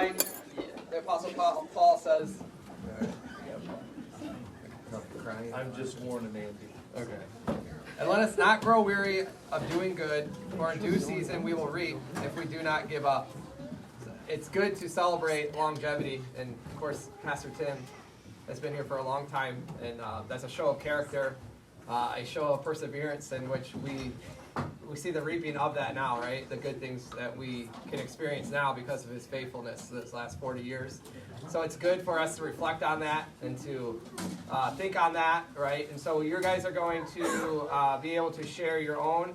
9, the Apostle Paul says, I'm just warning Andy. okay. And let us not grow weary of doing good, for in due season we will reap if we do not give up. It's good to celebrate longevity, and of course, Pastor Tim has been here for a long time, and that's a show of character, a show of perseverance in which we see the reaping of that now, right? The good things that we can experience now because of his faithfulness this last 40 years. So it's good for us to reflect on that and to think on that, right? And so you guys are going to be able to share your own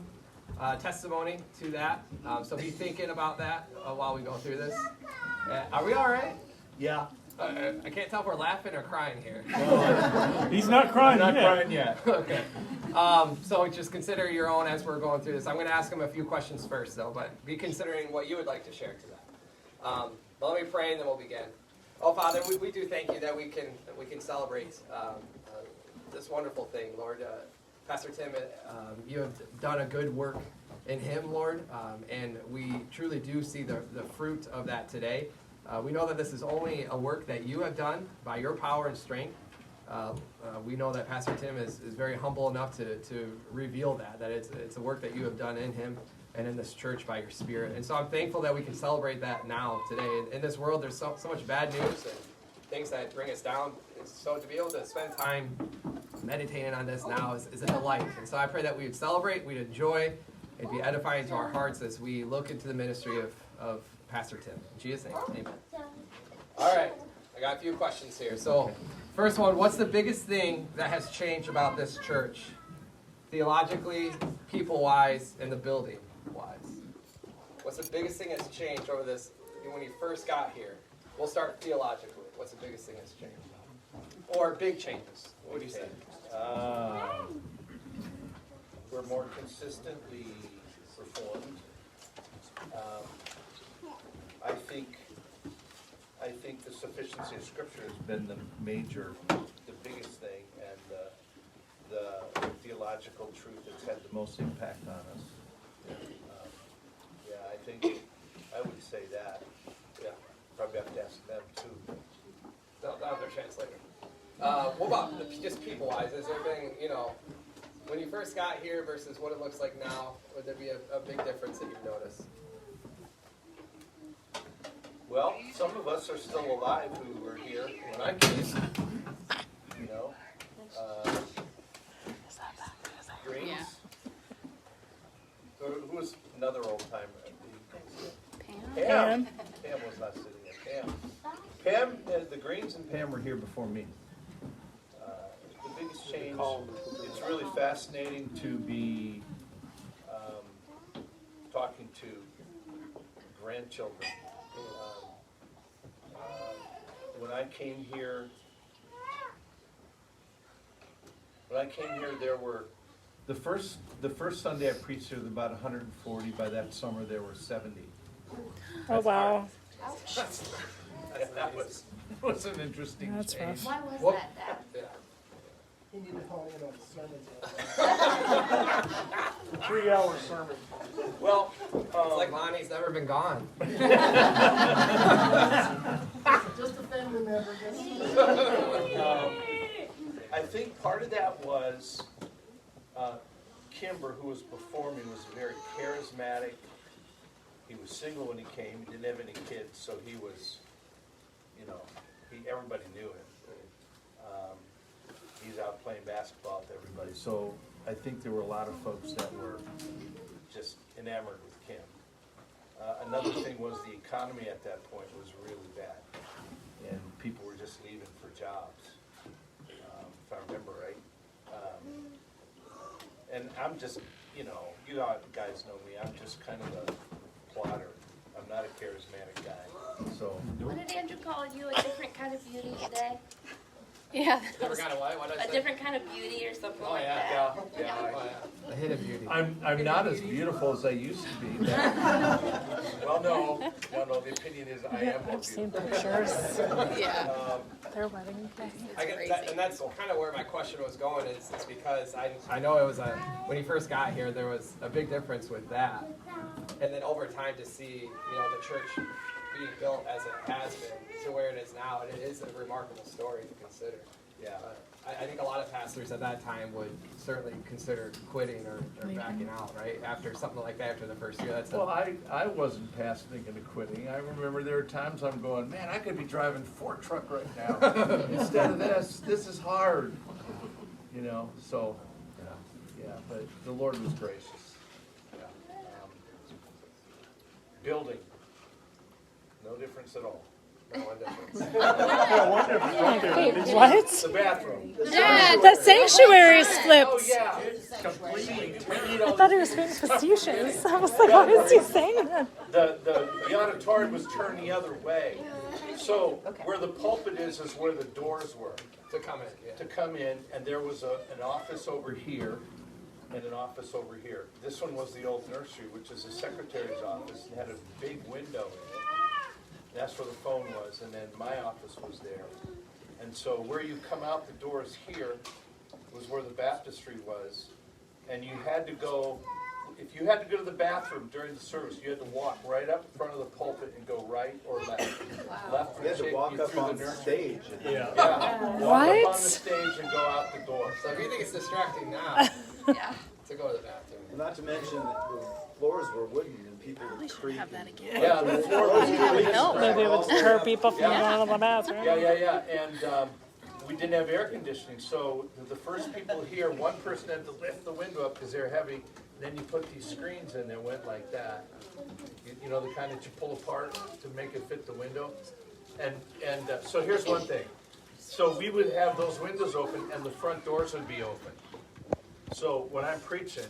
testimony to that. So be thinking about that while we go through this. Are we all right? Yeah. I can't tell if we're laughing or crying here. He's not crying I'm not yet. crying yet. Okay. So just consider your own as we're going through this. I'm going to ask him a few questions first, though, but be considering what you would like to share to that. But let me pray, and then we'll begin. Oh, Father, we do thank you that we can celebrate this wonderful thing, Lord. Pastor Tim, you have done a good work in him, Lord, and we truly do see the fruit of that today. We know that this is only a work that you have done by your power and strength. We know that Pastor Tim is very humble enough to reveal that it's a work that you have done in him and in this church by your Spirit. And so I'm thankful that we can celebrate that now, today. In this world, there's so much bad news and things that bring us down. And so to be able to spend time meditating on this now is a delight. And so I pray that we would celebrate, we'd enjoy, and be edifying to our hearts as we look into the ministry of Pastor Tim. In Jesus' name, amen. All right, I got a few questions here. So first one, what's the biggest thing that has changed about this church? Theologically, people-wise, and the building-wise. What's the biggest thing that's changed over this, when you first got here? We'll start theologically. What's the biggest thing that's changed? Or big changes? What would you say? We're more consistently reformed. I think the sufficiency of Scripture has been the biggest thing, and the theological truth that's had the most impact on us. I would say that. Yeah. Probably have to ask them too. That was their translator. What about just people-wise? Has there been, when you first got here versus what it looks like now, would there be a big difference that you've noticed? Well, some of us are still alive who were here when I came. Greens. Yeah. Who was another old timer? Pam. Pam was not sitting there. Pam, the Greens and Pam were here before me. The biggest change, it's really fascinating to be talking to grandchildren. When I came here, there were the first Sunday I preached there was about 140. By that summer, there were 70. Oh, wow. That was an interesting That's change. rough. Why was What- that, Dad? Yeah. He needed to hone in on the sermons. 3-hour sermon. Well, It's like Lonnie's never been gone. Just a family member. I think part of that was Kimber, who was before me, was very charismatic. He was single when he came. He didn't have any kids, so he was, everybody knew him. He's out playing basketball with everybody. So I think there were a lot of folks that were just enamored with Kim. Another thing was the economy at that point was really bad, and people were just leaving for jobs, if I remember right. And I'm just, you guys know me, I'm just kind of a plotter. I'm not a charismatic guy. So What did Andrew call you? A different kind of beauty today? Yeah. Never got away. What did I A say? different kind of beauty or something Oh like yeah, that? yeah. Oh yeah. A hit of beauty. I'm not as beautiful as I used to be. Well, no. The opinion is I am more I've seen beautiful. pictures. Yeah. Their wedding day. I get crazy. that, and that's kind of where my question was going. Is because I know it was when he first got here, there was a big difference with that, and then over time to see the church being built as it has been to where it is now, it is a remarkable story to consider. Yeah. I think a lot of pastors at that time would certainly consider quitting or backing out, right? After something like that, after the first year. That's Well, I wasn't past thinking of quitting. I remember there were times I'm going, man, I could be driving Ford truck right now. Instead of this is hard. You know, so, yeah, but the Lord was gracious. Yeah. Building, no difference at all. no one difference. Wait, what? The bathroom. The sanctuary is flipped. Oh, yeah. Completely. I thought he was being facetious. I was like, why is he saying that? The auditorium was turned the other way. So where the pulpit is where the doors were To come in, yeah. to come in, and there was an office over here and an office over here. This one was the old nursery, which is the secretary's office, and had a big window in it. That's where the phone was, and then my office was there. And so where you come out the doors here was where the baptistry was, and you had to go. If you had to go to the bathroom during the service, you had to walk right up in front of the pulpit and go right or left. Left would You had to take walk you up through on the nursery. stage. Yeah. Walk up What? on the stage and go out the door. So if you think it's distracting now Yeah. to go to the bathroom. Not to mention that the floors were wooden and people would creak. Yeah, the floor was really Maybe it would deter people from Yeah. going to the bathroom. Yeah. And we didn't have air conditioning, so the first people here, one person had to lift the window up because they're heavy. Then you put these screens in that went like that. You know, the kind that you pull apart to make it fit the window. And so here's one thing. So we would have those windows open and the front doors would be open. So when I'm preaching,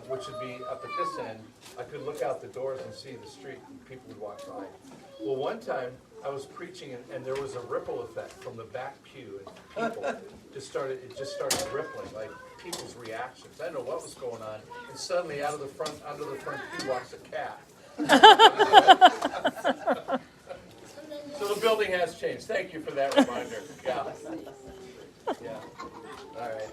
which would be up at this end, I could look out the doors and see the street and people would walk by. Well, one time I was preaching and there was a ripple effect from the back pew and people it just started rippling, like people's reactions. I didn't know what was going on, and suddenly under the front pew walks a cat. So the building has changed. Thank you for that reminder. Yeah. All right.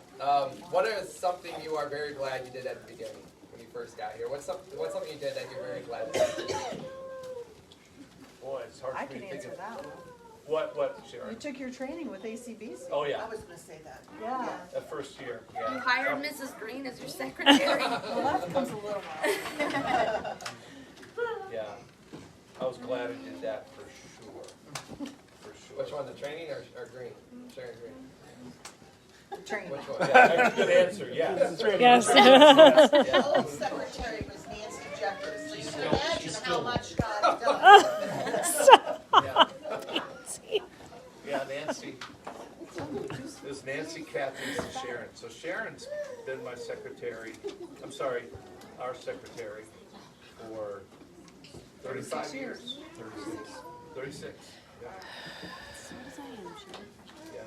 What is something you are very glad you did at the beginning when you first got here? What's something you did that you're very glad you did? Boy, it's hard I for me can to think answer of. that one. What, You Sharon? took your training with ACBC. Oh, yeah, I was gonna say that. Yeah. that first year, You yeah. hired Mrs. Green as your secretary. Well, that comes a little while. Yeah, I was glad I did that for sure. For sure. Which one, the training or green? Sharon Green. Training. Which one? Yeah, that's a good answer, yes. Yes. The old secretary was Nancy Jeffers, so you can imagine how much got done. Yeah. Yeah, Nancy. There's Nancy, Kathy, and Sharon. So Sharon's been my secretary, our secretary for 35 years. 36, yeah. Yeah.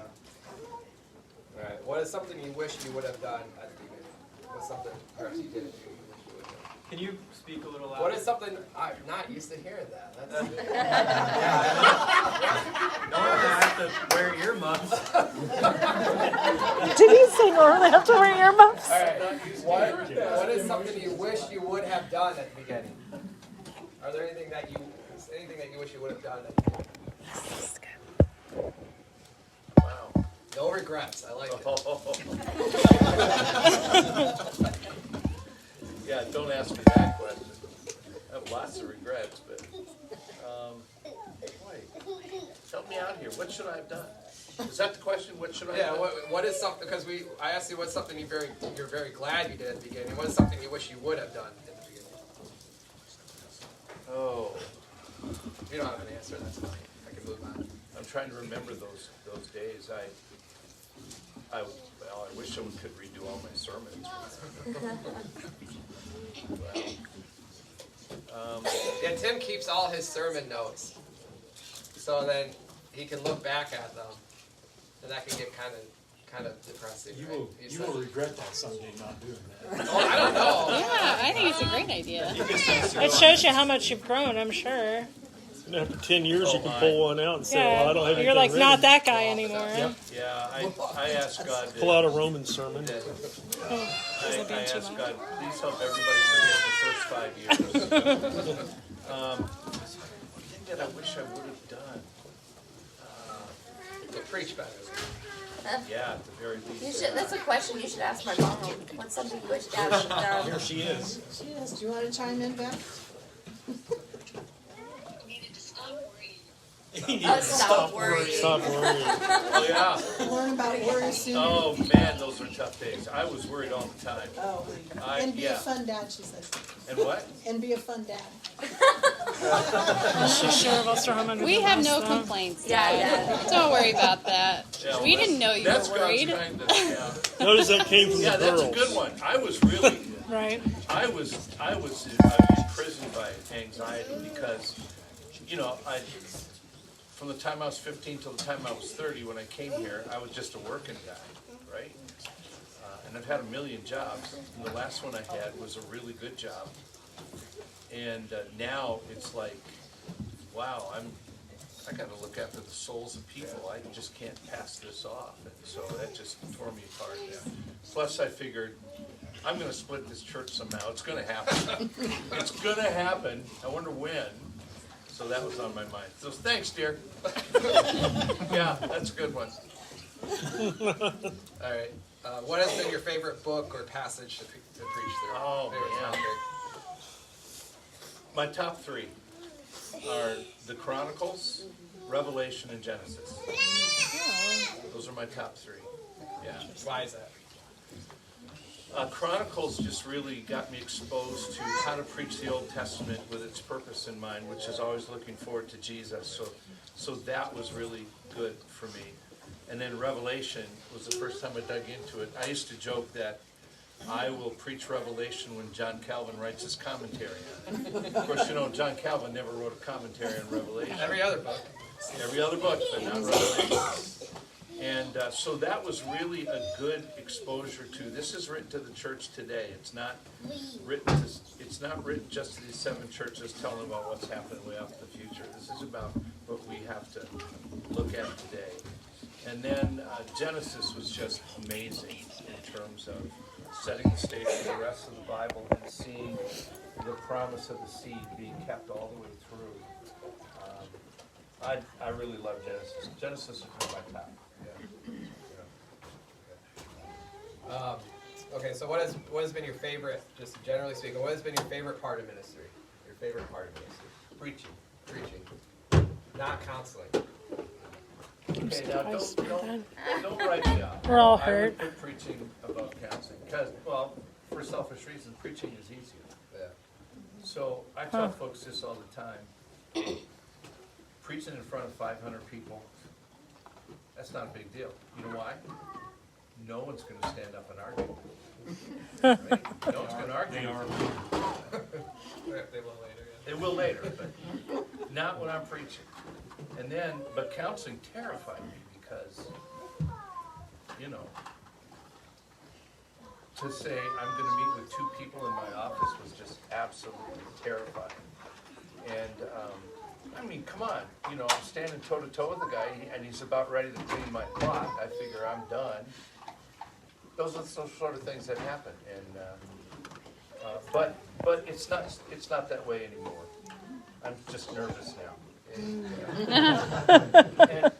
All right. What is something you wish you would have done at the beginning? What's something perhaps you did that you wish you would have done? Can you speak a little louder? What is something I'm not used to hearing that? That's No, I have to wear earmuffs. Did he say normally have to wear earmuffs? all right. What is something you wish you would have done at the beginning? Are there anything that you wish you would have done at the beginning? Wow. No regrets. I like it. Yeah, don't ask me that question. I have lots of regrets, but, boy, help me out here. What should I have done? Is that the question? What should I have Yeah. done? What is something? Because I asked you what's something you're very glad you did at the beginning. What is something you wish you would have done at the beginning? Oh, If you don't have an answer, that's fine. I can move on. I'm trying to remember those days. I wish I could redo all my sermons. Yeah, Tim keeps all his sermon notes, so then he can look back at them, and that can get kind of depressing. You right? will, He you says- will regret that someday not doing that. Oh, I don't know. Yeah, I think it's a great idea. It shows you how much you've grown, I'm sure. And after 10 years, you Oh, can my. pull one out and say, well, I don't have anything You're like ready. not that guy anymore. Yep. Yeah, I asked God Pull out a Roman sermon. I it being too asked loud? God, please help everybody forget the first 5 years. that I wish I would have done. To preach better. Yeah, at the very You least. should, that's a question you should ask my mom. What's something you wish Dad would have done? Here she is. Yes, do you want to chime in, Beth? Stop worrying. Stop worrying. Oh, yeah. Learn about worry soon. Oh, man, those were tough days. I was worried all the time. Oh, and be a fun dad, she says. And what? And be a fun dad. She's sure of us to run under We the have bus, no though. complaints, Yeah, Dad. yeah. Don't worry about that. Yeah, well, We didn't know you were that's God's worried. kindness, yeah. Notice that came from Yeah, the that's girls. a good one. I was really, Right. I was imprisoned by anxiety because, from the time I was 15 till the time I was 30, when I came here, I was just a working guy, right? And I've had a million jobs. And the last one I had was a really good job. And now it's like, wow, I got to look after the souls of people. I just can't pass this off. And so that just tore me apart. Yeah. Plus, I figured I'm going to split this church somehow. It's going to happen. It's going to happen. I wonder when. So that was on my mind. So thanks, dear. Yeah, that's a good one. All right. What has been your favorite book or passage to preach through? Oh, Favorite man. topic? My top three are the Chronicles, Revelation, and Genesis. Those are my top three. Yeah. Why is that? Chronicles just really got me exposed to how to preach the Old Testament with its purpose in mind, which is always looking forward to Jesus. So that was really good for me. And then Revelation was the first time I dug into it. I used to joke that I will preach Revelation when John Calvin writes his commentary on it. Of course, John Calvin never wrote a commentary on Revelation. Every other book. Every other book, but not Revelation. And so that was really a good exposure to, this is written to the church today. It's not written just to these 7 churches telling about what's happening way off in the future. This is about what we have to look at today. And then Genesis was just amazing in terms of setting the stage for the rest of the Bible and seeing the promise of the seed being kept all the way through. I really love Genesis. Genesis is one of my top. Okay, so what has been your favorite, just generally speaking, what has been your favorite part of ministry? Your favorite part of ministry? Preaching. Preaching. Not counseling. Okay, now don't write me out. We're all I hurt. would put preaching above counseling because, well, for selfish reasons, preaching is easier. Yeah. So I tell folks this all the time. Preaching in front of 500 people, that's not a big deal. You know why? No one's going to stand up and argue. Right? No one's going to argue. They are. They will later. They will later, but not when I'm preaching. And then, but counseling terrified me because, to say I'm going to meet with 2 people in my office was just absolutely terrifying. And, I mean, come on, I'm standing toe to toe with the guy and he's about ready to clean my plot. I figure I'm done. Those are the sort of things that happen. And, but it's not that way anymore. I'm just nervous now.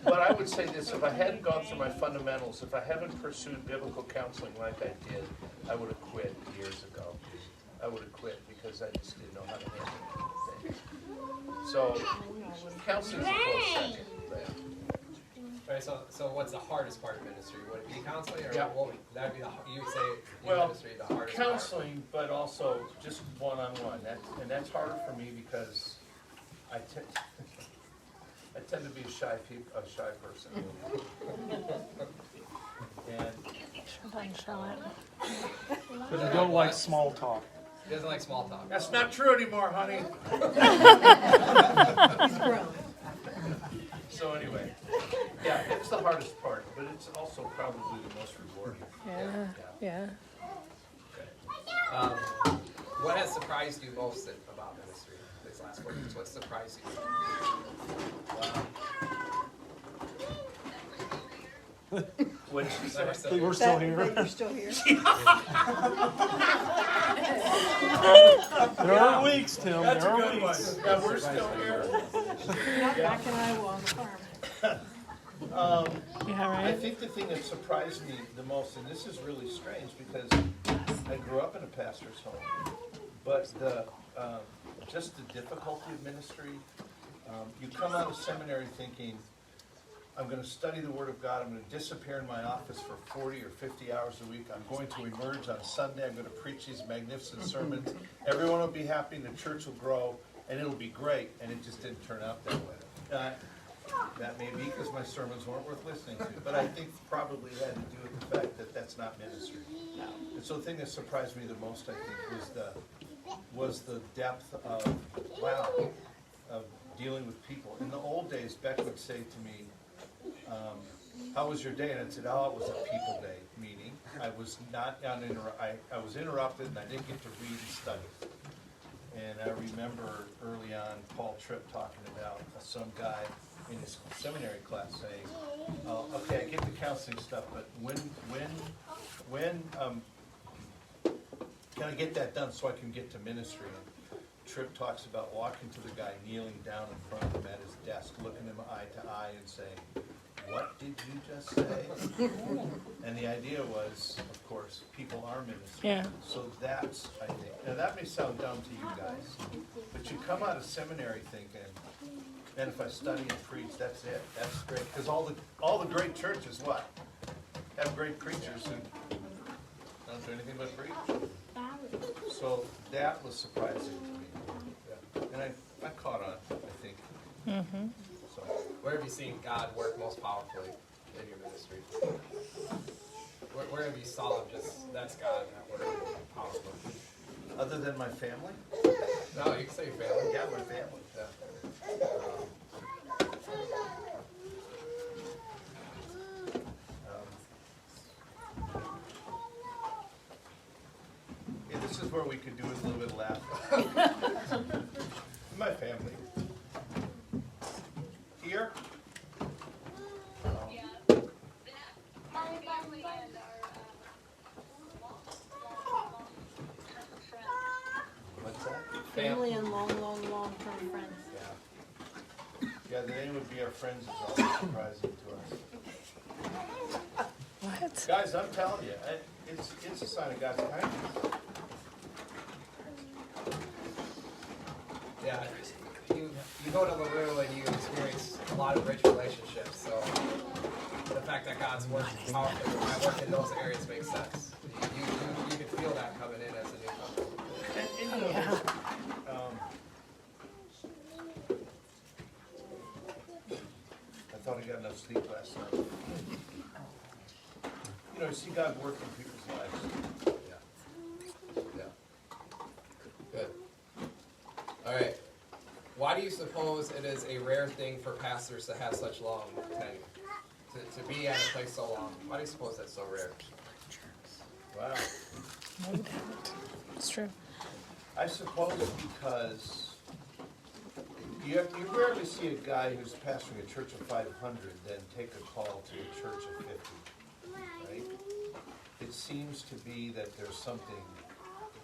But I would say this, if I hadn't gone through my fundamentals, if I haven't pursued biblical counseling like I did, I would have quit years ago. I would have quit because I just didn't know how to handle things. So, counseling is a close second. Right, so what's the hardest part of ministry? Would it be counseling, or Yeah. what would that be? You would say in Well, ministry the hardest counseling, but also just one-on-one. And that's harder for me because I tend to be a shy person. And Sometimes show it. But you don't like small talk. He doesn't like small talk. that's not true anymore, honey. He's grown. So anyway, yeah, it's the hardest part, but it's also probably the most rewarding. Yeah. What has surprised you most about ministry these last 4 years? What surprised you? What'd you say? We're still here. That you're still here. There are weeks, Tim. That's a There are good one. weeks. Yeah, we're still here. Not back in Iowa on the farm. Yeah, I right? think the thing that surprised me the most, and this is really strange because I grew up in a pastor's home, but just the difficulty of ministry, you come out of seminary thinking, I'm gonna study the Word of God, I'm gonna disappear in my office for 40 or 50 hours a week, I'm going to emerge on Sunday, I'm gonna preach these magnificent sermons, everyone will be happy, and the church will grow, and it'll be great, and it just didn't turn out that way. That may be because my sermons weren't worth listening to, but I think probably it had to do with the fact that that's not ministry. And so the thing that surprised me the most, I think, was the depth of, wow, of dealing with people. In the old days, Beck would say to me, how was your day? And I'd say, oh, it was a people day, meeting I was not I was interrupted and I didn't get to read and study. And I remember early on Paul Tripp talking about some guy in his seminary class saying, oh, okay, I get the counseling stuff, but when can I get that done so I can get to ministry? And Tripp talks about walking to the guy, kneeling down in front of him at his desk, looking him eye to eye and saying, what did you just say? And the idea was, of course, people are ministry. Yeah. So that's, I think, now that may sound dumb to you guys, but you come out of seminary thinking, and if I study and preach, that's it. That's great. Because all the great churches, what? Have great preachers who don't do anything but preach. So that was surprising to me. Yeah. And I caught on, I think. Mm-hmm. So, Where have you seen God work most powerfully in your ministry? Where have you saw him just, that's God at work powerfully? other than my family? No, you can say family. Yeah, my family. Yeah. Yeah, this is where we could do with a little bit of laughter. My family. Here? What's that? Family and long-term friends. Yeah. Yeah, the name would be our friends is always surprising to us. What? Guys, I'm telling you, it's a sign of God's kindness. Yeah, you go to LaRue and you experience a lot of rich relationships, so the fact that God's working powerfully at work in those areas makes sense. You can feel that coming in as a newcomer. And you know, I thought I got enough sleep last night. You know, you see God work in people's lives. Yeah. Yeah. Good. All right. Why do you suppose it is a rare thing for pastors to have such long tenure? To be at a place so long? Why do you suppose that's so rare? Wow. No doubt. It's true. I suppose because you rarely see a guy who's pastoring a church of 500 then take a call to a church of 50, right? It seems to be that there's something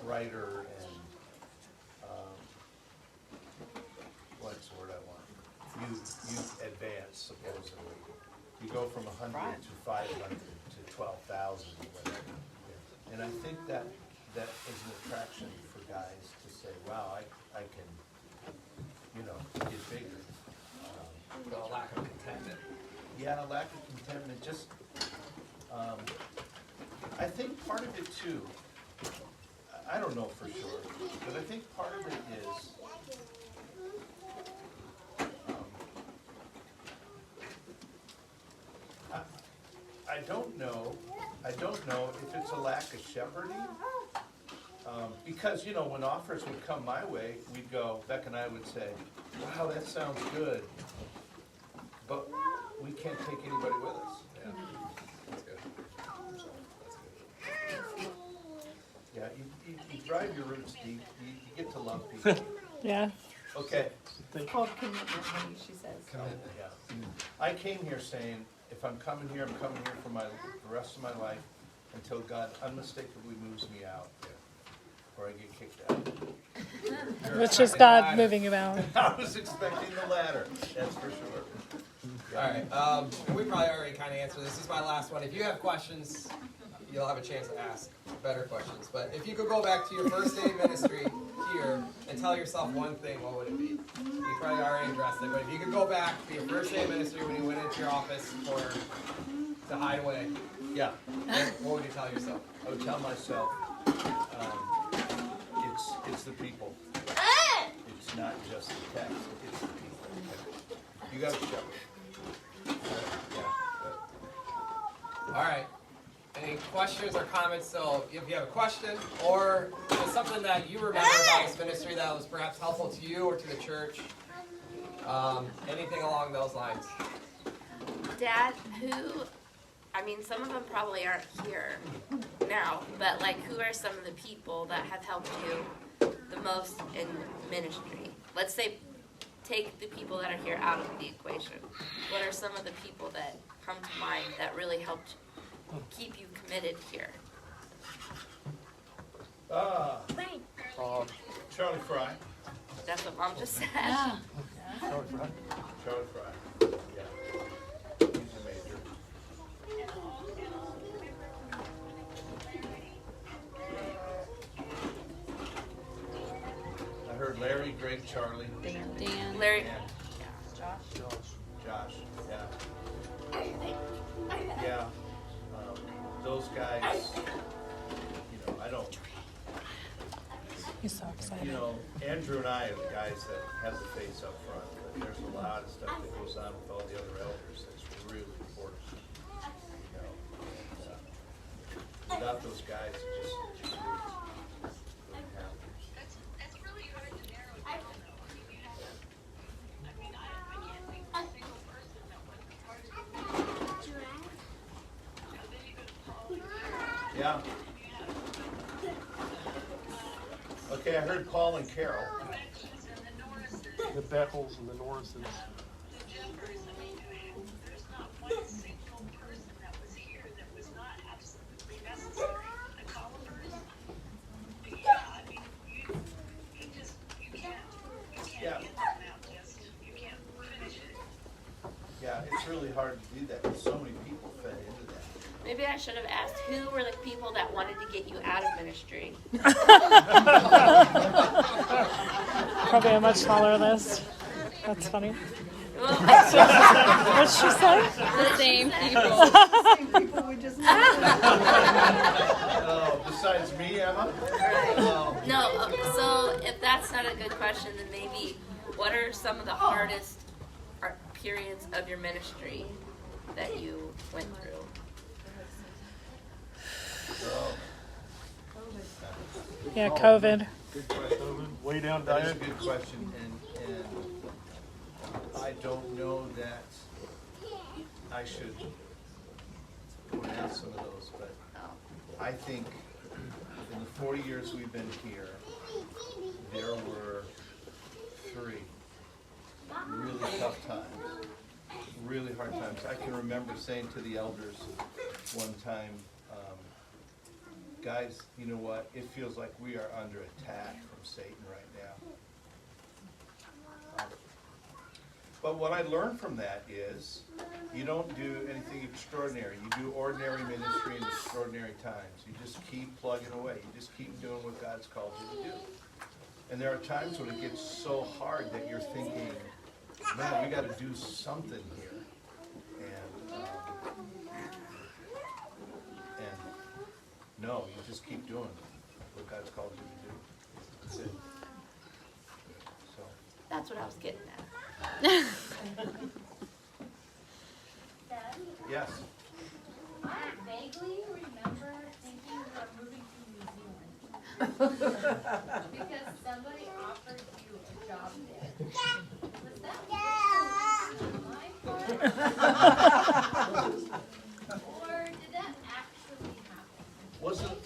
brighter and, what's the word I want? You advance, supposedly. You go from 100 to 500 to 12,000 or whatever. And I think that is an attraction for guys to say, wow, I can, get bigger. The lack of contentment. Yeah, lack of contentment, just, I think part of it too, I don't know for sure, but I think part of it is, I don't know if it's a lack of shepherding. Because, when offers would come my way, we'd go, Beck and I would say, wow, that sounds good, but we can't take anybody with us. Yeah. That's good. That's good. Yeah, you drive your roots deep, you get to love people. Yeah. Okay. It's called commitment, honey, she says. Yeah. I came here saying, if I'm coming here, I'm coming here for the rest of my life until God unmistakably moves me out. or I get kicked out. Which is God moving you out. I was expecting the latter, that's for sure. All right. We probably already kind of answered this. This is my last one. If you have questions, you'll have a chance to ask better questions. But if you could go back to your first day of ministry here and tell yourself one thing, what would it be? You probably already addressed it, but if you could go back to your first day of ministry when you went into your office to hide away, Yeah, what would you tell yourself? I would tell myself, it's the people. It's not just the text, it's the people. You got to show it. All right. Any questions or comments? So if you have a question or just something that you remember about this ministry that was perhaps helpful to you or to the church, anything along those lines. Dad, some of them probably aren't here now, but like, who are some of the people that have helped you the most in ministry? Let's say, take the people that are here out of the equation. What are some of the people that come to mind that really helped keep you committed here? Charlie Fry. That's what Mom just said. Charlie Fry. Yeah. He's a major. I heard Larry, Greg, Charlie. Dan. Larry. Yeah. Josh, yeah. Yeah. Those guys, I don't, He's so excited. Andrew and I are the guys that have the face up front, but there's a lot of stuff that goes on with all the other elders that's really important. Without those guys, it just wouldn't happen. That's really hard to narrow down, though. I can't think of a single person that would be part of it. Yeah. Okay, I heard Paul and Carol. The Beckles and the Norrises. There's not one single person that was here that was not absolutely necessary. The Collivers, you can't Yeah. get them out, you can't finish it. Yeah, it's really hard to do that, because so many people fed into that. Maybe I should have asked, who were the people that wanted to get you out of ministry? Probably a much smaller list. That's funny. Well, What'd she say? The same people. People we just Besides me, Emma? no, so if that's not a good question, then maybe what are some of the hardest periods of your ministry that you went through? Yeah, COVID. Good question. Way down That is a diet. good question, and I don't know that I should point out some of those, but I think in the 40 years we've been here, there were 3 really tough times, really hard times. I can remember saying to the elders one time, guys, you know what? It feels like we are under attack from Satan right now. But what I learned from that is you don't do anything extraordinary. You do ordinary ministry in extraordinary times. You just keep plugging away. You just keep doing what God's called you to do. And there are times when it gets so hard that you're thinking, man, we got to do something here. And no, you just keep doing what God's called you to do. That's it. So. That's what I was getting at. Yes. I vaguely remember thinking about moving to New Zealand. Because somebody offered you a job there. Was that my part? Or did that actually happen?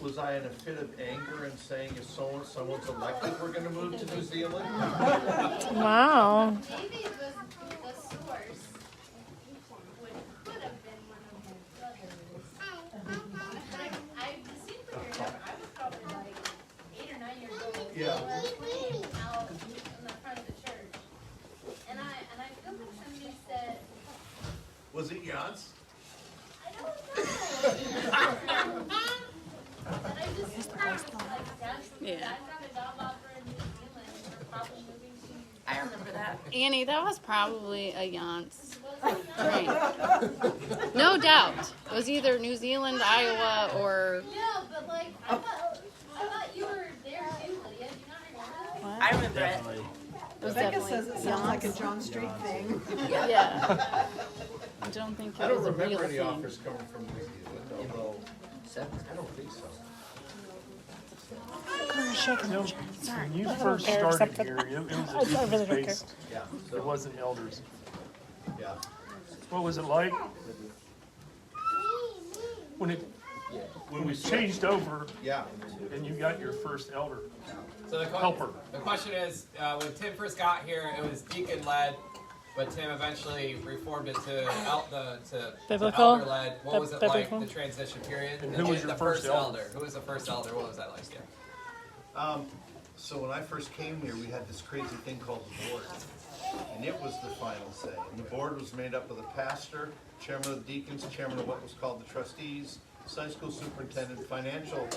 Was I in a fit of anger and saying if someone's elected, we're gonna move to New Zealand? Wow. Maybe it was the source could have been one of my brothers. But I distinctly remember I was probably like 8 or 9 years Was it Jan's? I don't know. But I just like that's Yeah. Dad got a job offer in New Zealand. We're probably moving to. I remember that. Annie, that was probably a Yance Was it drink. No doubt. It was either New Zealand, Iowa, or Yeah, but like I thought you were there too, Lydia. Do you not remember? I remember it. Definitely. it was Becca definitely says it sounds like a Yance. John Street thing. Yeah. I don't think I it don't was a real remember any thing. offers coming from New Zealand, although, I don't think so. When you first Eric started accepted. here, it I was a really don't care. based. Yeah, It wasn't elders. yeah. What was it like when it When we changed over Yeah. and you got your first elder? So Helper. the question is, when Tim first got here, it was deacon led, but Tim eventually reformed it to Biblical? elder led. What The was it biblical? like, the transition period? And who was your the first elder? Who was the first elder? What was that like? Yeah. So when I first came here, we had this crazy thing called the board. And it was the final say. And the board was made up of the pastor, chairman of the deacons, chairman of what was called the trustees, Sunday school superintendent, financial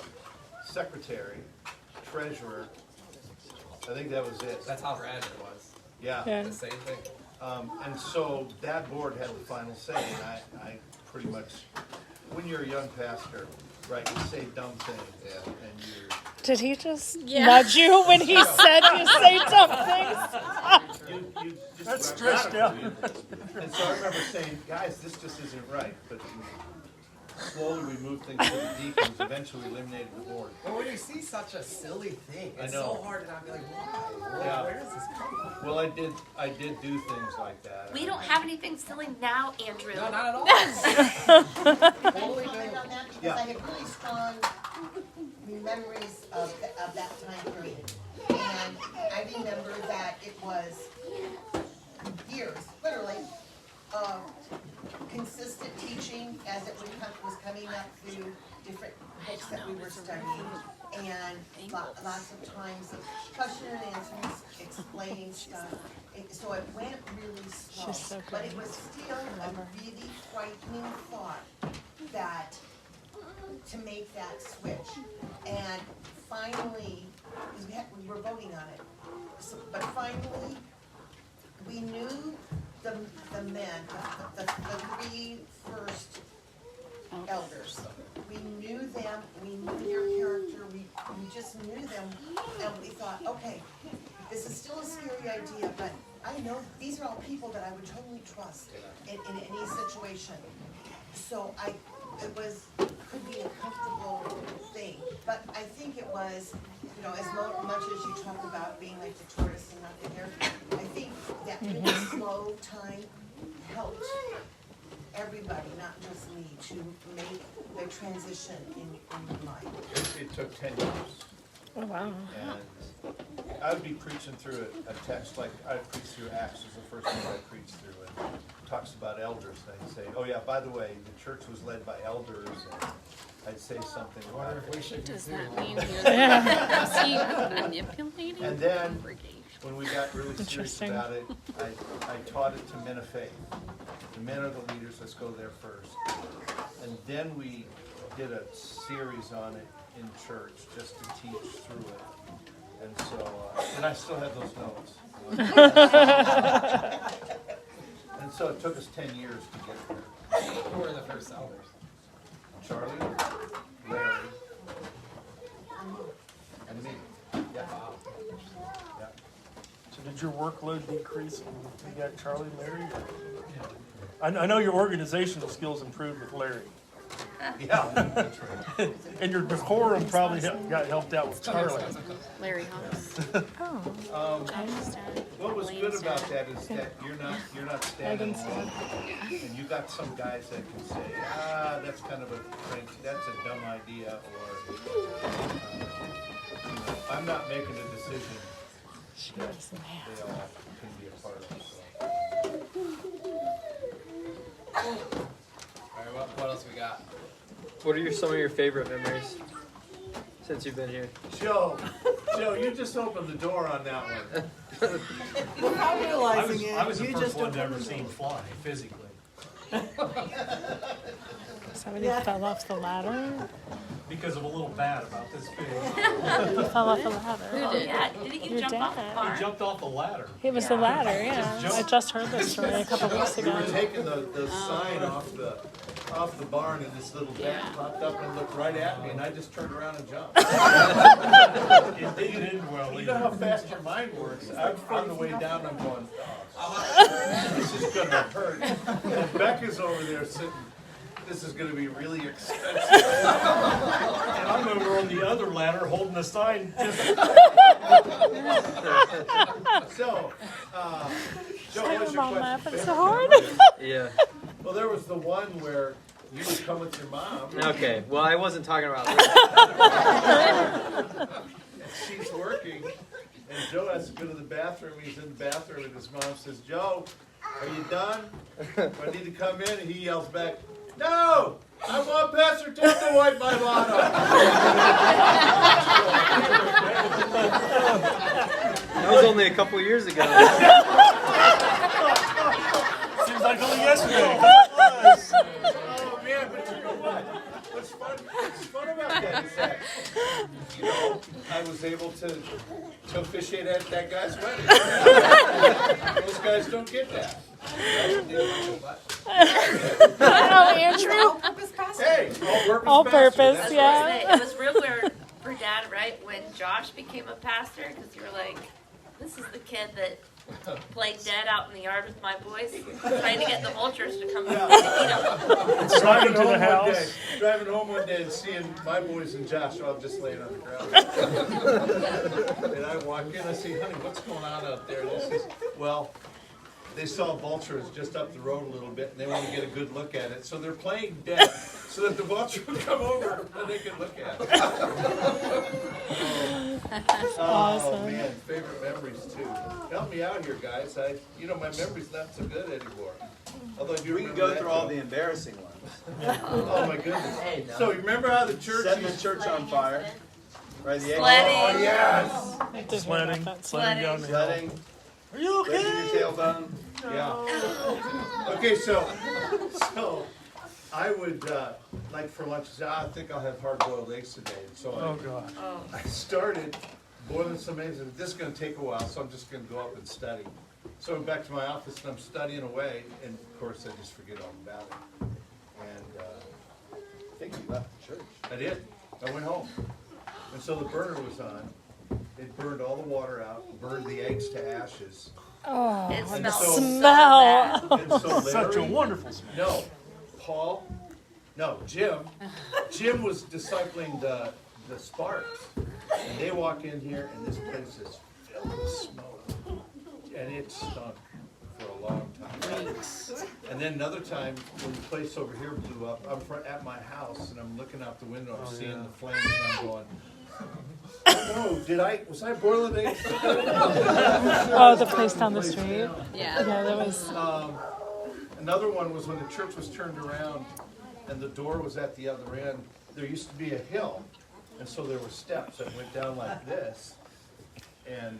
secretary, treasurer. I think that was it. That's how Brad was. Yeah. Yeah. The same thing. And so that board had the final say, and I pretty much, when you're a young pastor, right, you say dumb things, and you're, Did he just Yeah. nudge you when he said you say dumb things? you just. That's stretched out. And so I remember saying, guys, this just isn't right, but slowly we moved things to the deacons, eventually eliminated the board. But when you see such a silly thing, I it's know. so hard to not be like, why? Yeah. Where does this come from? Well, I did do things like that. We don't have anything silly now, Andrew. No, not at all. Totally comment on that, because Yeah. I have really strong memories of that time period. And I remember that it was years, literally, of consistent teaching as it was coming up through different books that we were studying. And lots of times of question and answers, explaining stuff. So it went really slow. She's so But good. it was still a really frightening thought that, to make that switch. And finally, because we were voting on it, so, but finally, we knew the men, the three first elders. We knew them, we knew their character, we just knew them, and we thought, okay, this is still a scary idea, but I know these are all people that I would totally trust in any situation. So it could be a comfortable thing, but I think it was, as much as you talk about being like the tortoise and not the hare, I think that really slow time helped everybody, not just me, to make the transition in mind. It took 10 years. Oh, wow. And I would be preaching through a text, like I preached through Acts was the first one I preached through, and it talks about elders, and I'd say, oh yeah, by the way, the church was led by elders, and I'd say something about it. What does that mean here? Is he manipulating? And then, congregation? when we got really serious Interesting. about it, I taught it to men of faith. The men are the leaders, let's go there first. And then we did a series on it in church, just to teach through it. And so, and I still have those notes. And so it took us 10 years to get there. Who were the first elders? Charlie, Larry, and me. Yeah. Yeah. So did your workload decrease when you got Charlie and Larry? I know your organizational skills improved with Larry. Yeah, that's right. And your decorum probably got helped out with Charlie. Larry Holmes. What was good about that is that you're not standing alone. And you got some guys that can say, that's kind of that's a dumb idea, or, I'm not making a decision that they all can be a part of. So. All right, what else we got? What are some of your favorite memories since you've been here? Joe, you just opened the door on that one. Without realizing it, I was the you first just one to ever opened the seen door. fly physically. Somebody fell off the ladder. Because of a little bat about this big. He fell off the ladder. Oh, yeah, didn't you Your jump off the dad. bar? He jumped off the ladder. It was the ladder, yeah. I just heard this story a couple weeks We ago. were taking the sign off the barn, and this little bat popped up and looked right at me, and I just turned around and jumped. It didn't well. You know how fast your mind works? I'm on the way down, I'm going, oh, this is gonna hurt. And Becca's over there sitting, this is gonna be really expensive. And I'm over on the other ladder holding the sign. So, Joe, what was your Mom question? laughing so hard. Yeah. Well, there was the one where you would come with your mom, Okay. Well, I wasn't talking about. and she's working, and Joe has to go to the bathroom. He's in the bathroom, and his mom says, Joe, are you done? Do I need to come in? And he yells back, no! I want Pastor Tim to wipe my bottom. That was only a couple years ago. Seems like only yesterday. Oh man, but you know what? What's fun about that is that, you know, I was able to officiate at that guy's wedding. Those guys don't get that. Oh, Andrew. Hey, All purpose, I was gonna yeah. say, it was real weird for Dad, right, when Josh became a pastor, because you were like, this is the kid that played dead out in the yard with my boys, trying to get the vultures to come and eat him. Driving to the house. Driving home one day and seeing my boys and Josh, so I'm just laying on the ground. And I walk in, I say, honey, what's going on out there? And he says, well, they saw vultures just up the road a little bit, and they want to get a good look at it. So they're playing dead, so that the vulture will come over and they can look at it. Oh man, favorite memories too. Help me out here, guys. My memory's not so good anymore. Although I do We can remember go that through all joke. the embarrassing ones. Oh my goodness. So you remember how the church Setting the used church on fire. Right, the egg. Sledding. Oh yes. Sledding down the hill. Sledding. Are you Raising your okay? tailbone. Yeah. Okay, so I would like for lunch. I think I'll have hard-boiled eggs today. And so Oh God. I started boiling some eggs, and this is going to take a while, so I'm just going to go up and study. So I'm back to my office, and I'm studying away, and of course I just forget all about it. And I think you left the church. I did. I went home, and so the burner was on. It burned all the water out, burned the eggs to ashes. Oh, It the smells so smell. And so Such a Larry, wonderful smell. no, Paul, no, Jim was discipling the Sparks. And they walk in here and this place is filled with smoke. And it stunk for a long time. And then another time, when the place over here blew up, I'm at my house and I'm looking out the window, I'm seeing the flames and I'm going, oh no, was I boiling eggs? Oh, the place down the street. Yeah. Yeah, that was. Another one was when the church was turned around and the door was at the other end. There used to be a hill, and so there were steps that went down like this. And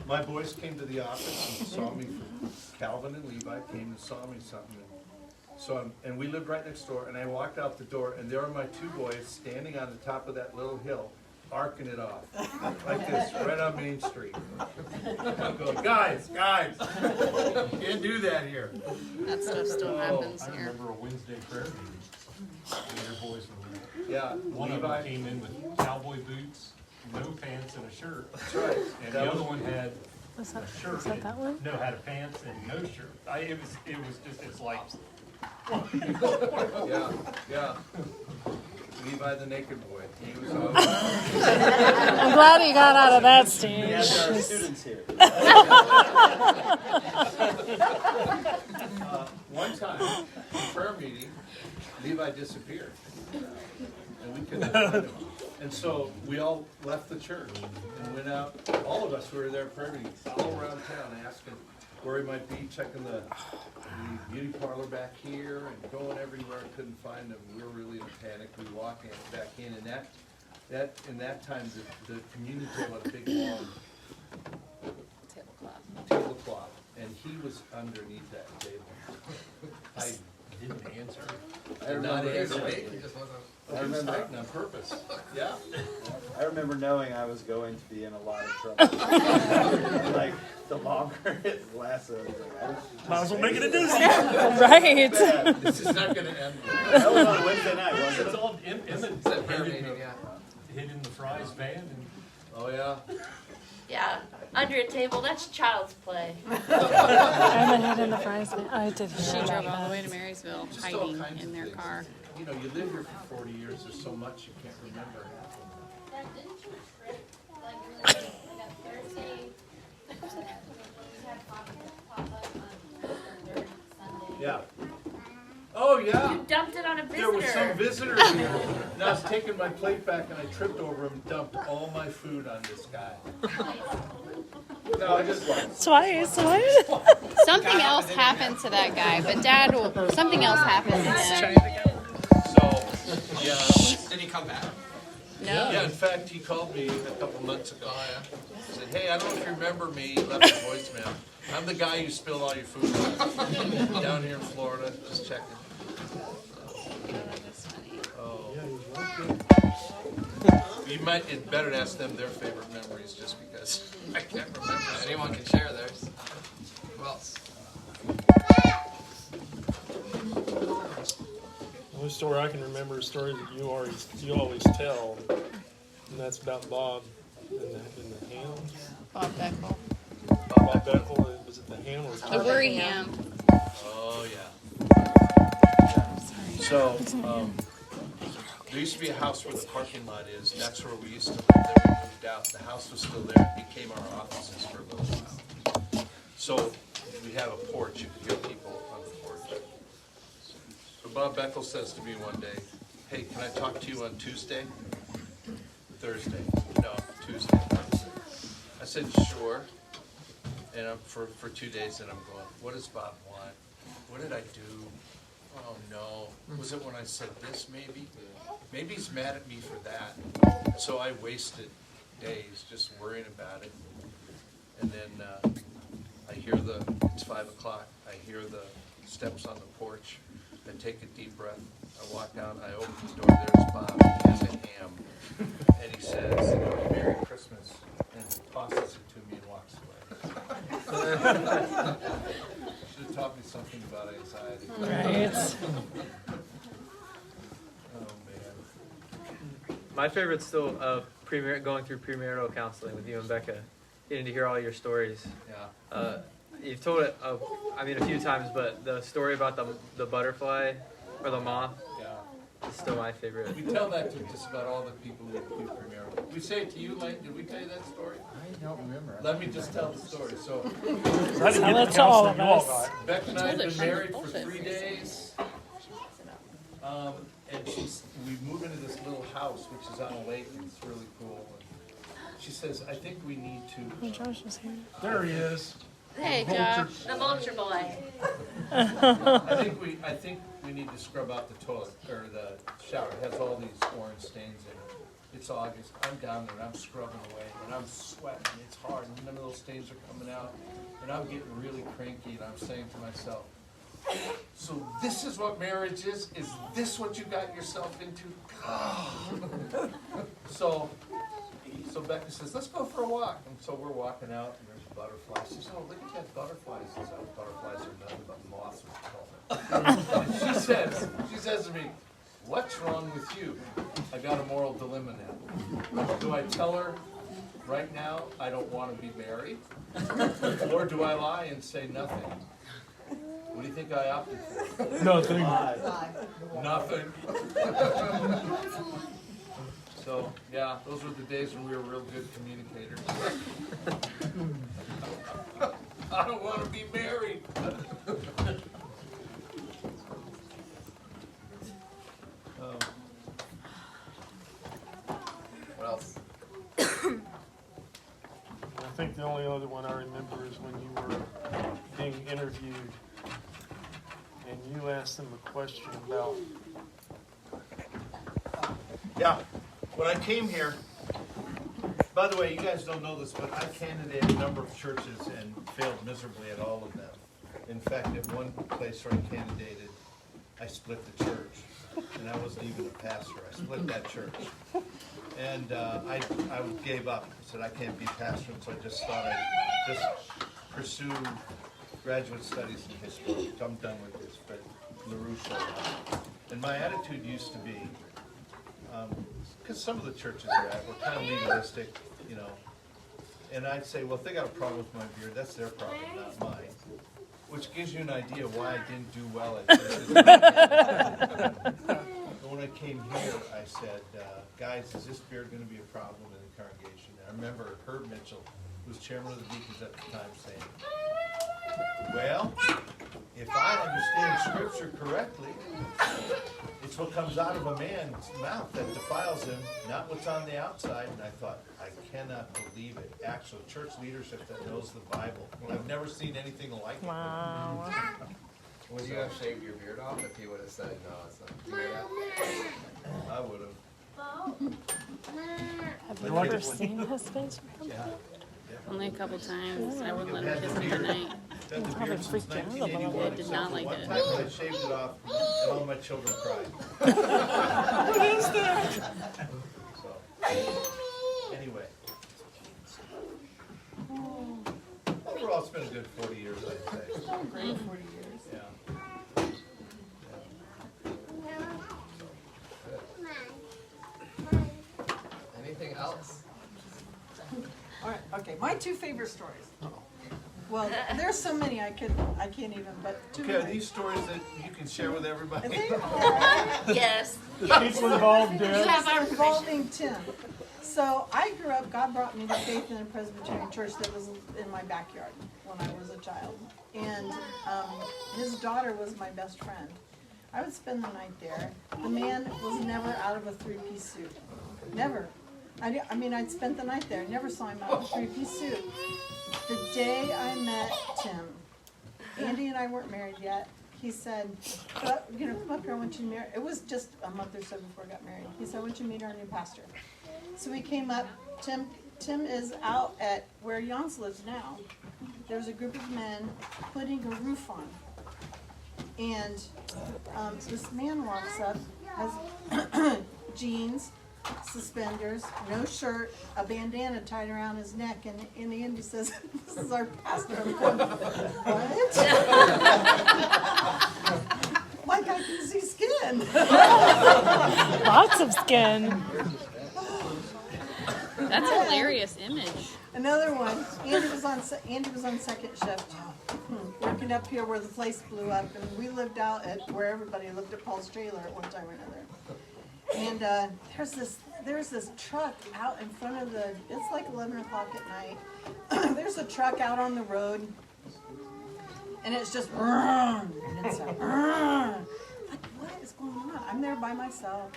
my boys came to the office and saw me. Calvin and Levi came and saw me something. And we lived right next door. And I walked out the door, and there are my two boys standing on the top of that little hill, arcing it off like this, right on Main Street. I'm going, guys, can't do that here. That stuff still happens I here. remember a Wednesday prayer meeting. When your boys were there. Yeah, One of them Levi. came in with cowboy boots, no pants, and a shirt. That's right. And That the was- other one had Was a that, shirt. was that one? No, had a pants and no shirt. It was just, it's like, Yeah. Levi the naked boy. He was I'm glad he got out of that We stage. have our students here. one time, in prayer meeting, Levi disappeared. And we couldn't find him. And so we all left the church and went out, all of us who were there at prayer meeting, all around town asking where he might be, checking the beauty parlor back here and going everywhere, couldn't find him. We were really in a panic. We walked back in, and in that time, the communion table had a big long tablecloth, and he was underneath that table. I Didn't answer. I remember, He just wasn't. I remember, On purpose. Yeah. I remember knowing I was going to be in a lot of trouble. Like, the longer it lasted, I was like, I just Might as well make it a say doozy. Right. This is not gonna end. That was on a Wednesday night, wasn't It's it? all in the, It's a prayer meeting, yeah. hid in the Fry's van and. Oh, yeah. Yeah, under a table, that's child's play. And the head and the fries. I did hear She about drove all the that. way to Marysville, Just all hiding kinds in of their things. car. You know, you live here for 40 years, there's so much you can't remember. Dad, didn't you trip, like, it was like a Thursday, we had pop-up on the third Sunday. Yeah. Oh, yeah. You dumped it on a There was some visitor. visitor here, and I was taking my plate back and I tripped over him and dumped all my food on this guy. No, just once. Twice. What? Something else happened to that guy, but Dad will. Something else happened to him. So, yeah. Did he come back? No. Yeah, in fact, he called me a couple months ago. He said, hey, I don't know if you remember me, he left a voicemail. I'm the guy you spilled all your food on down here in Florida, just checking. Oh. You might, it's better to ask them their favorite memories just because I can't remember. Anyone can share theirs. Who else? The only story I can remember is a story that you always tell, and that's about Bob and the ham. Bob Beckel. Bob Beckel, was it the ham or The worry ham. Oh, yeah. So, there used to be a house where the parking lot is. That's where we used to live. Then we moved out. The house was still there. It became our offices for a little while. So, we have a porch. You could hear people on the porch. So Bob Beckel says to me one day, hey, can I talk to you on Tuesday? Thursday. No, Tuesday. I said, sure. And I'm for 2 days, and I'm going, what does Bob want? What did I do? Oh, no. Was it when I said this, maybe? Maybe he's mad at me for that. So I wasted days just worrying about it. And then I hear it's 5 o'clock. I hear the steps on the porch. I take a deep breath. I walk out. I open the door. There's Bob. He has a ham. And he says, Merry Christmas. And tosses it to me and walks away. Should have taught me something about anxiety. Right. Oh, man. My favorite's still going through premarital counseling with you and Becca, getting to hear all your stories. Yeah. You've told it, a few times, but the story about the butterfly or the moth Yeah. is still my favorite. We tell that to just about all the people who do premarital. We say it to you, Lane. Did we tell you that story? I don't remember. Let me just tell the story. So, I didn't Tell get it the to all counseling of you all us. got. Beck and I have Told it been from married for bullshit 3 days. And we move into this little house, which is on a lake, and it's really cool. And she says, I think we need Oh, to, Josh was here. There he is. Hey, Josh, the vulture boy. I think we need to scrub out the toilet, or the shower. It has all these orange stains in it. It's August, I'm down there, and I'm scrubbing away, and I'm sweating, it's hard, and none of those stains are coming out. And I'm getting really cranky, and I'm saying to myself, so this is what marriage is? Is this what you got yourself into? So Becca says, let's go for a walk. And so we're walking out, and there's butterflies. She says, oh, look at that butterfly. She says, oh, butterflies are nothing but moths with color. She says to me, what's wrong with you? I got a moral dilemma now. Do I tell her right now I don't want to be married? Or do I lie and say nothing? What do you think I opted for? Nothing. Nothing. So, yeah, those were the days when we were real good communicators. I don't want to be married. What else? I think the only other one I remember is when you were being interviewed and you asked them a question about. Yeah, when I came here, by the way, you guys don't know this, but I candidated a number of churches and failed miserably at all of them. In fact, at one place where I candidated, I split the church. And I wasn't even a pastor. I split that church. And I gave up. I said, I can't be pastor, and so I just thought I'd just pursue graduate studies in history. I'm done with this, but LaRue showed up. And my attitude used to be, because some of the churches were kind of legalistic, you know, and I'd say, well, if they got a problem with my beard, that's their problem, not mine. Which gives you an idea why I didn't do well at churches. When I came here, I said, guys, is this beard going to be a problem in the congregation? And I remember Herb Mitchell, who was chairman of the deacons at the time, saying, well, if I understand Scripture correctly, it's what comes out of a man's mouth that defiles him, not what's on the outside. And I thought, I cannot believe it. Actual church leadership that knows the Bible. I've never seen anything like it. Wow. Would you have shaved your beard off if he would have said, no, it's not? I would have. Have you ever seen his face? Yeah. Only a couple times. I wouldn't let him kiss me goodnight. Had the Probably beard since freaked you out a little 1981, bit. I did not like one it. time when I shaved it off, and all my children cried. What is that? So, anyway. Overall, it's been a good 40 years, I'd say. Great 40 years. Yeah. Anything else? All right, okay, my two favorite stories. Well, there's so many I can't even, but two Okay, of are my- these stories that you can share with everybody? They are Yes. People involved, You Dad. have our permission. involving Tim. So I grew up, God brought me to faith in a Presbyterian church that was in my backyard when I was a child. And his daughter was my best friend. I would spend the night there. The man was never out of a three-piece suit. Never. I mean, I'd spent the night there. Never saw him out of a three-piece suit. The day I met Tim, Andy and I weren't married yet. He said, come up here, I want you to marry. It was just a month or so before I got married. He said, I want you to meet our new pastor. So we came up. Tim is out at where Jans lives now. There's a group of men putting a roof on. And this man walks up, has jeans, suspenders, no shirt, a bandana tied around his neck, and in the end he says, this is our pastor. I'm going, what? Like I can see skin. Lots of skin. That's a hilarious image. Another one, Andy was on second shift, working up here where the place blew up, and we lived out at where everybody lived at Paul's trailer at one time or another. And there's this truck out in front of it's like 11 o'clock at night. There's a truck out on the road, and it's just, and it's like, what is going on? I'm there by myself,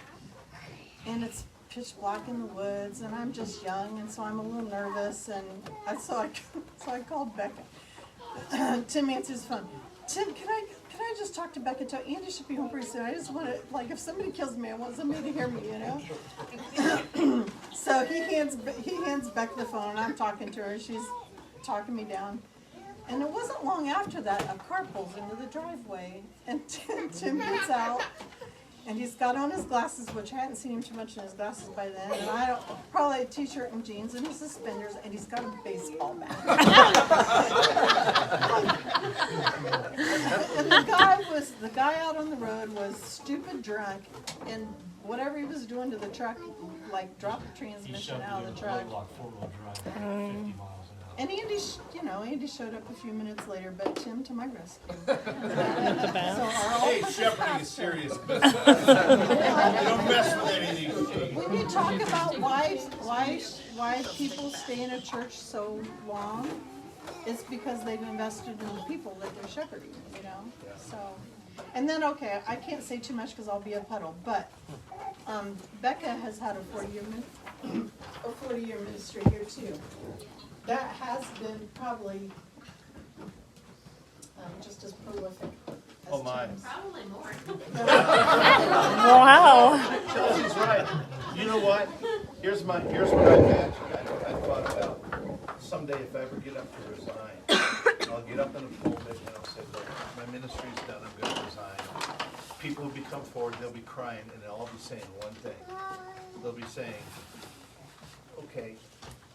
and it's pitch black in the woods, and I'm just young, and so I'm a little nervous, and so I called Becca. Tim answers the phone. Tim, can I just talk to Becca? Andy should be home pretty soon. I just want to, like, if somebody kills me, I want somebody to hear me, you know? So he hands Becca the phone, and I'm talking to her. She's talking me down. And it wasn't long after that, a car pulls into the driveway, and Tim gets out, and he's got on his glasses, which I hadn't seen him too much in his glasses by then, and probably a t-shirt and jeans and his suspenders, and he's got a baseball bat. And the guy out on the road was stupid drunk, and whatever he was doing to the truck, like dropped the transmission out of the truck. And Andy showed up a few minutes later, but Tim to my rescue. Hey, shepherding is serious business. You don't mess with any of these things. When you talk about why people stay in a church so long, it's because they've invested in the people that they're shepherding, you know? So, and then, okay, I can't say too much because I'll be a puddle, but Becca has had a 40-year ministry here too. That has been probably just as prolific as Oh my. Tim's. Probably more. Wow. Chelsea's right. You know what? Here's what I imagine. I thought about someday if I ever get up to resign, I'll get up in the pulpit and I'll say, look, my ministry's done, I'm going to resign. people who become forward, they'll be crying, and they'll all be saying one thing. They'll be saying, okay,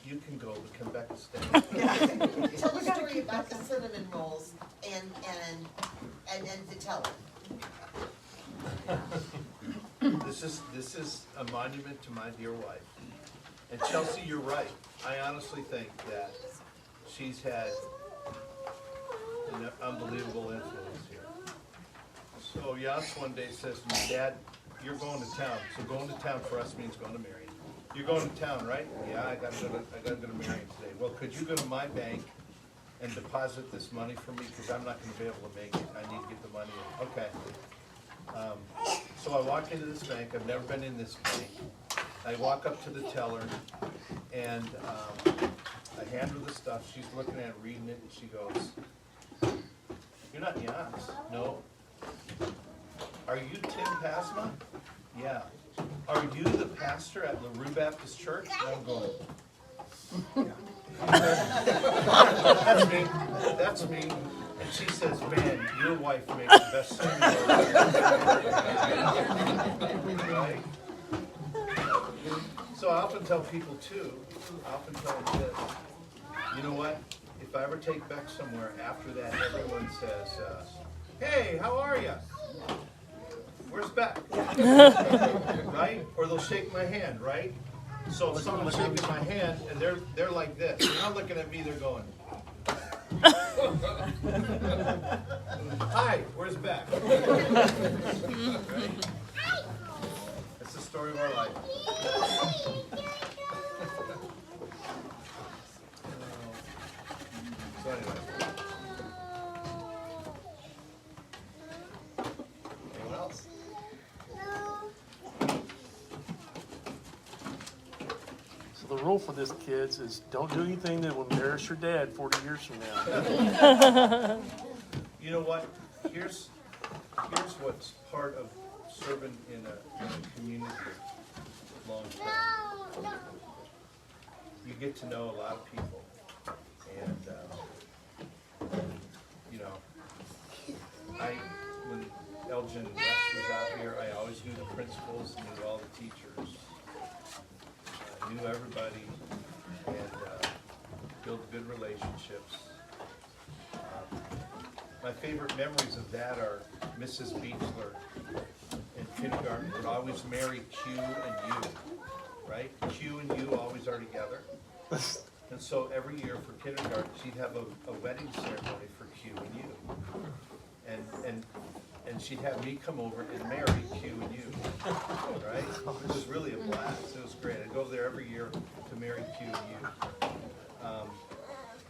you can go, but come back and stay. Tell the story about the cinnamon rolls and the teller. This is a monument to my dear wife. And Chelsea, you're right. I honestly think that she's had an unbelievable influence here. So Yas one day says to me, Dad, you're going to town. So going to town for us means going to Marion. You're going to town, right? Yeah, I gotta go to Marion today. Well, could you go to my bank and deposit this money for me? Because I'm not gonna be able to make it. I need to get the money in. Okay. So I walk into this bank. I've never been in this bank. I walk up to the teller, and I hand her the stuff. She's looking at it, reading it, and she goes, "You're not Yas." No. Are you Tim Pasma? Yeah. Are you the pastor at LaRue Baptist Church? And I'm going, that's me. That's me. And she says, man, your wife makes the best cereal. Right? So I often tell people too, I often tell them this, you know what? If I ever take Beck somewhere, after that everyone says, hey, how are you? Where's Beck? Right? Or they'll shake my hand, right? So if someone's shaking my hand and they're like this, they're not looking at me, they're going, hi, where's Beck? Right? That's the story of our life. So anyway. Anyone else? So the rule for this, kids, is don't do anything that will embarrass your dad 40 years from now. You know what? Here's what's part of serving in a community long term. You get to know a lot of people, and you know, when Elgin West was out here, I always knew the principals, knew all the teachers, knew everybody, and built good relationships. My favorite memories of that are Mrs. Beechler in kindergarten would always marry Q and U, right? Q and U always are together. And so every year for kindergarten, she'd have a wedding ceremony for Q and U. And she'd have me come over and marry Q and U, right? It was really a blast. It was great. I'd go there every year to marry Q and U.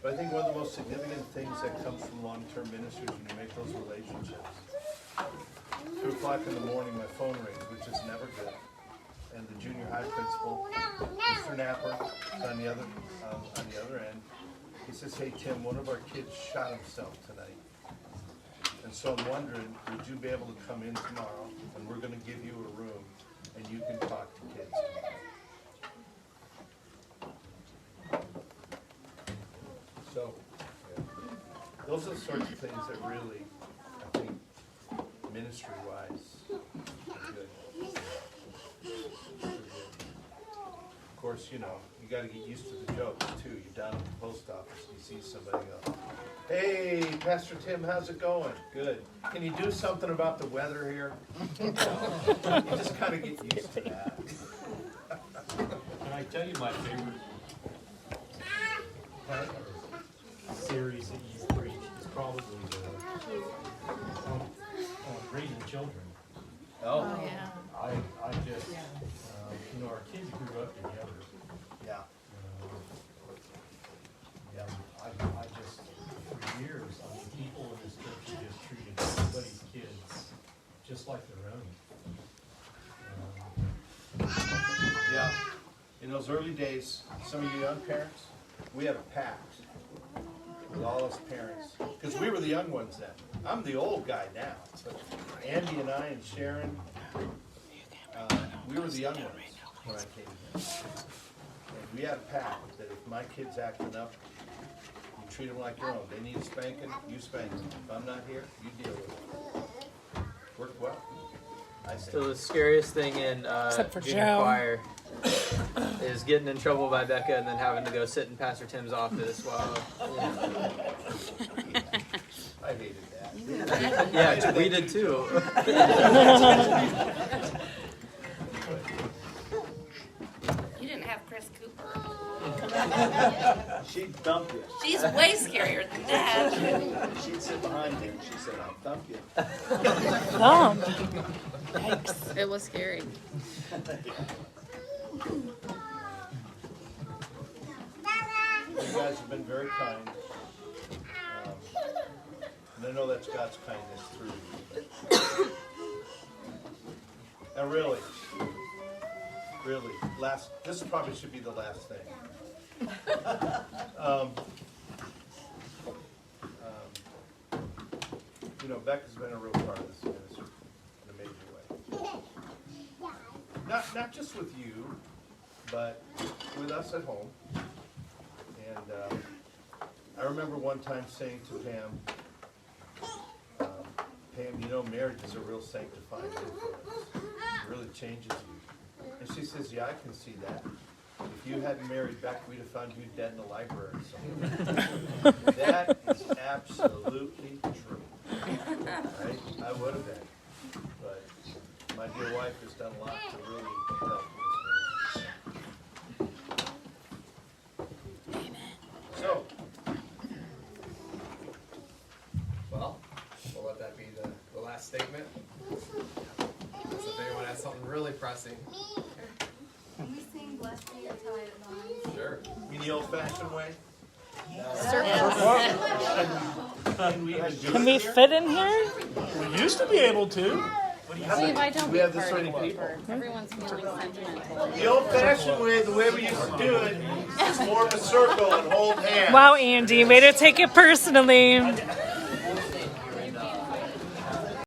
But I think one of the most significant things that comes from long-term ministry is when you make those relationships. 2 o'clock in the morning, my phone rings, which is never good. And the junior high principal, Mr. Napper, is on the other end. He says, hey, Tim, one of our kids shot himself tonight. And so I'm wondering, would you be able to come in tomorrow, and we're going to give you a room, and you can talk to kids tomorrow. So, those are the sorts of things that really, I think, ministry-wise, are good. Of course, you know, you got to get used to the jokes too. You're down at the post office and you see somebody go, hey, Pastor Tim, how's it going? Good. Can you do something about the weather here? You just kind of get used to that. Can I tell you my favorite series that you've preached is probably on raising children. Oh, yeah. I just, you know, our kids grew up together. Yeah. I just, for years, I mean, people in this church have just treated everybody's kids just like their own. Yeah. In those early days, some of you young parents, we had a pact with all us parents, because we were the young ones then. I'm the old guy now, but Andy and I and Sharon, we were the young ones when I came here. And we had a pact that if my kid's acting up, you treat them like your own. They need spanking, you spank them. If I'm not here, you deal with it. Worked well. So the scariest thing in Except for junior Joe. choir is getting in trouble by Becca and then having to go sit in Pastor Tim's office while. I hated that. Yeah, we did too. You didn't have Chris Cooper. She'd thump you. She's way scarier than that. She'd sit behind you and she said, I'll thump you. Thump. Yikes. It was scary. You guys have been very kind. And I know that's God's kindness through you. And really, this probably should be the last thing. You know, Becca's been a real part of this ministry in a major way. Not just with you, but with us at home. And I remember one time saying to Pam, Pam, you know, marriage is a real sanctifying influence. It really changes you. And she says, yeah, I can see that. If you hadn't married Becca, we'd have found you dead in the library somewhere. That is absolutely true. Right? I would have been. But my dear wife has done a lot to really help with this marriage. So, Well, we'll let that be the last statement. Unless if anyone has something really pressing. Can we sing Blessed Be Your Tie at Mine? Sure. you mean the old-fashioned way? Can we fit in here? We used to be able to. Steve, I don't We be have part this of many the people. paper. Everyone's feeling sentimental. The old-fashioned way, the way we used to do it, is form a circle and hold hands. Wow, Andy, way to take it personally.